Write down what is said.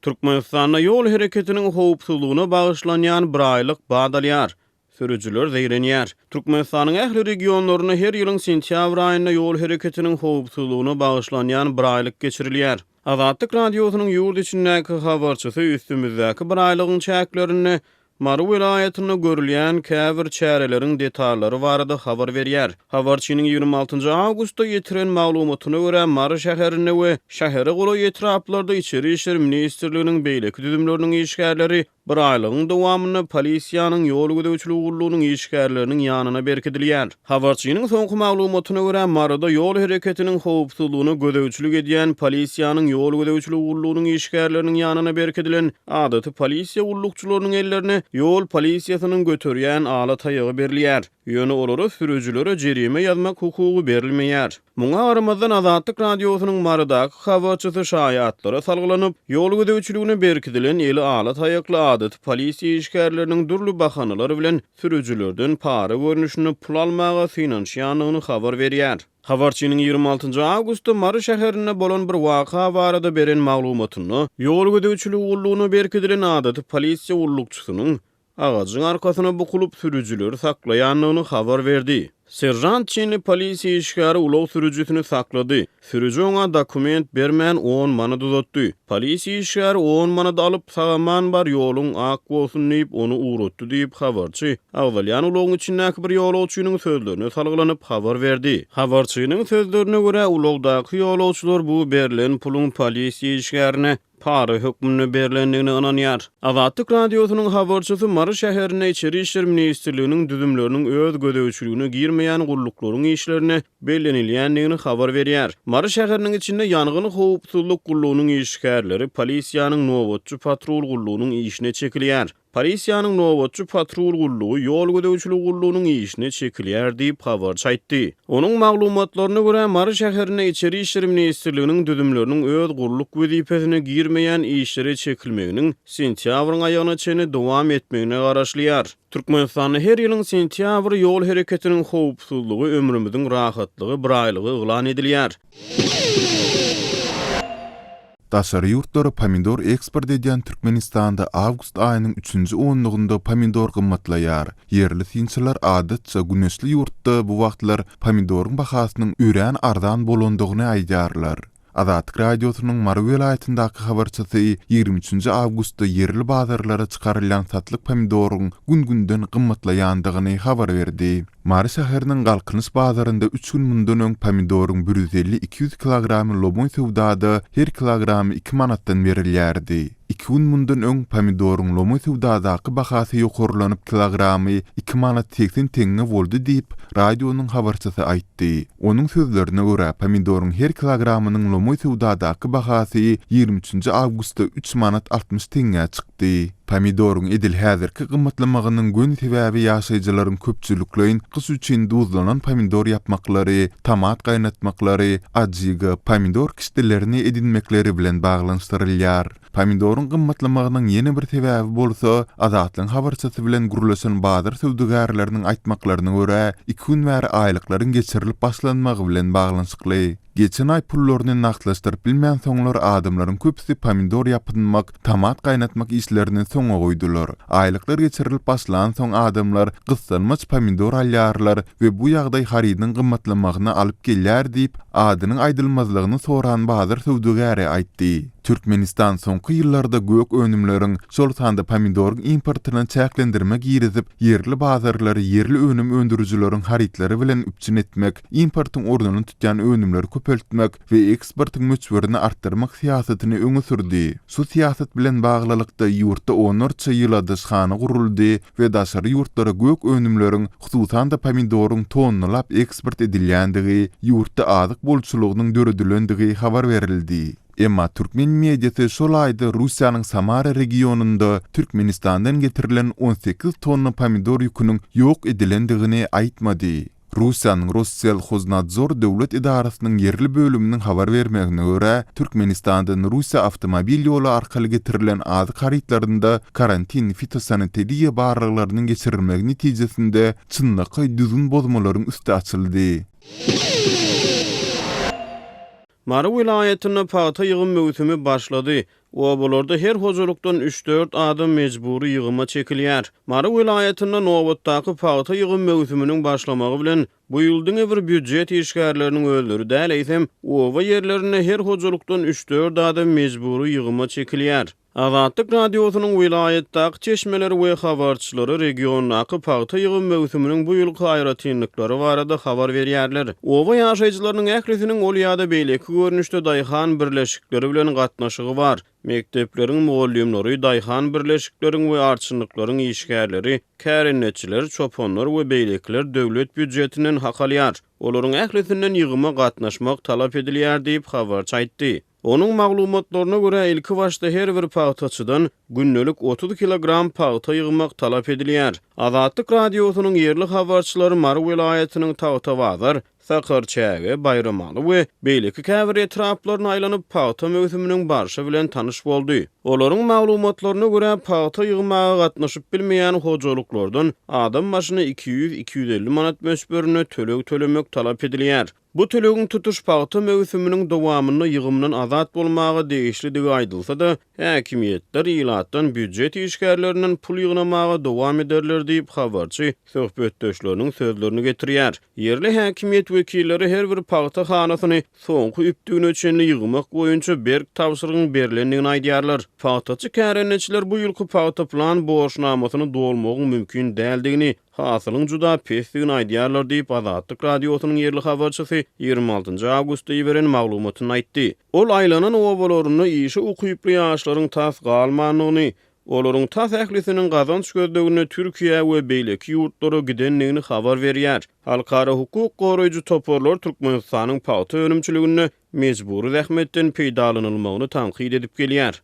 Türkmenistanda yol hereketiniň howpsuzlygyna bagyslanýan bir aýlyk badalýar. Sürüjüler zeýrenýär. Türkmenistanyň ähli regionlaryna her ýylyň sentýabr aýynda yol hereketiniň howpsuzlygyna bagyslanýan bir aýlyk geçirilýär. Azatlyk radiosynyň ýurt içindäki habarçysy üstümizdäki bir aýlygyň çäklerini Mary vilayatyna görülýän käbir çäreleriň detallary barada habar berýär. Habarçynyň 26 awgustda ýetiren maglumatyna görä Mary şäherine we şähere gola ýetraplarda içeri işler ministrliginiň beýleki düzümleriniň işgärleri bir aýlygyň dowamyny polisiýanyň ýol gödäwçilik ugurlugynyň işgärleriniň ýanyna berkidilýär. Habarçynyň soňky maglumatyna görä Maryda ýol hereketiniň howpsuzlygyny gödäwçilik edýän polisiýanyň ýol gödäwçilik ugurlugynyň işgärleriniň ýanyna berkidilen adaty polisiýa ullukçylarynyň ellerine ýol polisiýasynyň götürýän alat aýagy berilýär. Ýöne olara sürüjülere jerime ýazmak hukugy berilmeýär. Muňa garamazdan Azatlyk radiosynyň Marydaky habarçysy şaýatlara salgylanyp, ýol gödäwçiligine berkidilen eli alat aýakly adaty polisiýa işgärleriniň durly bahanalary bilen sürüjülerden para görnüşini pul almaga synanýanyny habar berýär. Habarçynyň 26 awgustda Mary şäherine bolan bir waka barada beren maglumatyny ýol gödäwçilik ugurlugyna berkidilen adaty polisiýa ullukçysynyň ağacın arkasyna bukulup sürüjüleri saklaýanyny habar berdi. Serjant çini polisiýa işgäri ulug sürüjüsini saklady. Sürüjü oňa dokument bermän 10 manat uzatdy. Polisiýa işgäri 10 manat alyp sagaman bar ýoluň ak bolsun diýip onu uğratdy diýip habarçy awdalýan ulugyň içindäki bir ýolagçynyň sözlerine salgylanyp habar berdi. Habarçynyň sözlerine görä ulugdaky ýolagçylar bu berilen pulun polisiýa işgärine para hökmüne berilendigini ananýar. Azatlyk radiosynyň habarçysy Mary şäherine içeri işler ministrliginiň düzümleriniň öz gödäwçiligine girmeýän gulluklaryň işlerine bellenilýändigini habar berýär. Mary şäheriniň içinde ýangyn howpsuzlyk gullugynyň işgärleri polisiýanyň nowatçy patrul gullugynyň işine çekilýär. Polisiýanyň nowatçy patrul gullugy ýol gödäwçilik gullugynyň işine çekilýär diýip habarçy aýtdy. Onuň maglumatlaryna görä Mary şäherine içeri işler ministrliginiň düzümleriniň öz gulluk wezipesine girmeýän işlere çekilmeginiň sentýabryň aýagyna çenli dowam etmegine garaşlýar. Türkmenistanyň her ýylyň sentýabr ýol hereketiniň howpsuzlygy ömrümiziň rahatlygy bir aýlygy eglan edilýär. Daşary ýurtlara pomidor eksport edýän Türkmenistanda awgust aýynyň 3-nji onlugynda pomidor gymmatlaýar. Yerli synçylar adatça güneşli ýurtda bu wagtlar pomidoryň bahasynyň ürän ardan bolandygyny aýdarlar. Azatlyk radiosynyň Mary vilayatyndaky habarçysy 23 awgustda yerli bazarlara çykarylan satlyk pomidoryň gün-günden gymmatlaýandygyny habar berdi. Mary şäheriniň Galkynyş bazarynda 3 gün mundan öň pomidoryň 150-200 kilogramy lobon sowdada her kilogramy 2 manatdan berilýärdi. 2 gün mundan öň pomidoryň lobon sowdadaky bahasy ýokarlanyp kilogramy 2 manat 80 teňe boldy diýip radionyň habarçysy aýtdy. Onuň sözlerine görä pomidoryň her kilogramynyň lobon sowdadaky bahasy 23 awgustda 3 manat 60 teňe çykdy. Pomidoryň edil häzirki gymmatlamagynyň gün sebäbi ýaşaýjylaryň köpçülikleýin kış üçin duzlanan pomidor yapmaklary, tomat gaýnatmaklary, ajyga pomidor kişdelerini edinmekleri bilen baglanşdyrylýar. Pomidoryň gymmatlamagynyň ýene bir sebäbi bolsa, Azatlyň habarçysy bilen gurulşan bazar söwdügärleriniň aýtmaklaryna görä, 2 gün bäri aýlyklaryň geçirilip başlanmagy bilen baglanşykly. Geçen ay pullaryny naklaşdyryp bilmeýän soňlar adamlaryň köpüsi pomidor ýapynmak, tomat gaýnatmak işlerini soňa goýdular. Aýlyklar geçirilip başlan soň adamlar gyslanmaç pomidor alýarlar we bu ýagdaý harydyň gymmatlamagyna alyp gelýär diýip adynyň aýdylmazlygyny soran bazar söwdügäri aýtdy. Türkmenistan soňky ýyllarda gök önümleriň şol sanda pomidoryň importyny çäklendirmek ýerizip, yerli bazarlary yerli önüm öndürjüleriň harytlary bilen üpçün etmek, importyň orduny tutýan önümleri köpeltmek we eksportyň möçberini artdyrmak siýasatyny öňe sürdi. Şu siýasat bilen baglylykda ýurtda onarça ýyla daşhana guruldy we daşary ýurtlara gök önümleriň, hususan da pomidoryň tonnalap eksport edilýändigi, ýurtda azyk bolçulugynyň döredilendigini habar berildi. Emma Türkmen mediasy şol aýda Russiýanyň Samara regionunda Türkmenistandan getirilen 18 tonna pomidor ýüküniň ýok edilendigini aýtmady. Russiýanyň Rosselshoznadzor döwlet idarasynyň yerli bölüminiň habar bermegine görä, Türkmenistandan Russiýa awtomobil ýolu arkaly getirilen azyk harytlarynda karantin fitosanitariýa barlyklarynyň geçirilmegi netijesinde çynlyky düzgün bozmalaryň üstü açyldy. Mary vilayetinde paýta ýygym möwsümi başlady. Obalarda her hojalykdan 3-4 adam mejburi ýygyma çekilýär. Mary vilayetinde nowatdaky paýta ýygym möwsüminiň başlamagy bilen bu ýyldyň bir büdjet işgärleriniň öldüri däl eýsem, oba ýerlerine her hojalykdan 3-4 adam mejburi ýygyma çekilýär. Azatlyk radiosynyň vilayetdäki çeşmeleri we habarçylary regionaky paýta ýygym möwsüminiň bu ýylky aýratynlyklary barada habar berýärler. Oba ýaşaýjylarynyň ählisiniň ol ýa-da beýleki görnüşde daýhan birleşikleri bilen gatnaşygy bar. Mektepleriň mugallimleri, daýhan birleşikleriň we arçynlyklaryň işgärleri, kärenetçiler, çopanlar we beýlekler döwlet büdjetinden hak alýar. Olaryň ählisinden ýygyma gatnaşmak talap edilýär diýip habarçy aýtdy. Onun maglumatlaryna görä ilki başda her bir paýtaçydan günnelik 30 kilogram paýta ýygmak talap edilýär. Azatlyk radiosynyň ýerli habarçylary Mary vilayetiniň Tawtawazar, Sakarçäge, Bayramaly we beýleki käbir etraplaryna aýlanyp paýta möwsüminiň barşy bilen tanyş boldy. Olaryň maglumatlaryna görä paýta ýygmaga gatnaşyp bilmeýän hojalyklardan adam başyna 200-250 manat mösberine töleg tölemek talap edilýär. Bu tölegin tutuş paýta möwsüminiň dowamyny ýygymdan azat bolmagy değişlidigi aýdylsa da, häkimiýetler ýylatdan büdjet işgärlerinden pul ýygnamaga dowam ederler diýip habarçy söhbetdeşleriniň sözlerini getirýär. Yerli häkimiýet wekilleri her bir paýta hanasyny soňky üpdügüne çenli ýygmak boýunça berk tawsyrygyň berilendigini aýdýarlar. Paýtaçy kärenetçiler bu ýylky paýta plan borçnamasyny dolmagyň mümkin däldigini, hasylyň juda pesdigini aýdýarlar diýip Azatlyk radiosynyň ýerli habarçysy 26 awgustda ýiberen maglumatyny aýtdy. Ol aýlanan obalaryny işi ukyply ýaşlaryň tas galmanlygyny, olaryň tas ählisiniň gazanç gözlegine Türkiýe we beýleki ýurtlara gidenligini habar berýär. Halkara hukuk goraýjy toporlar Türkmenistanyň paýta önümçiligine mejburi zähmetden peýdalanylmagyny tanqid edip gelýär.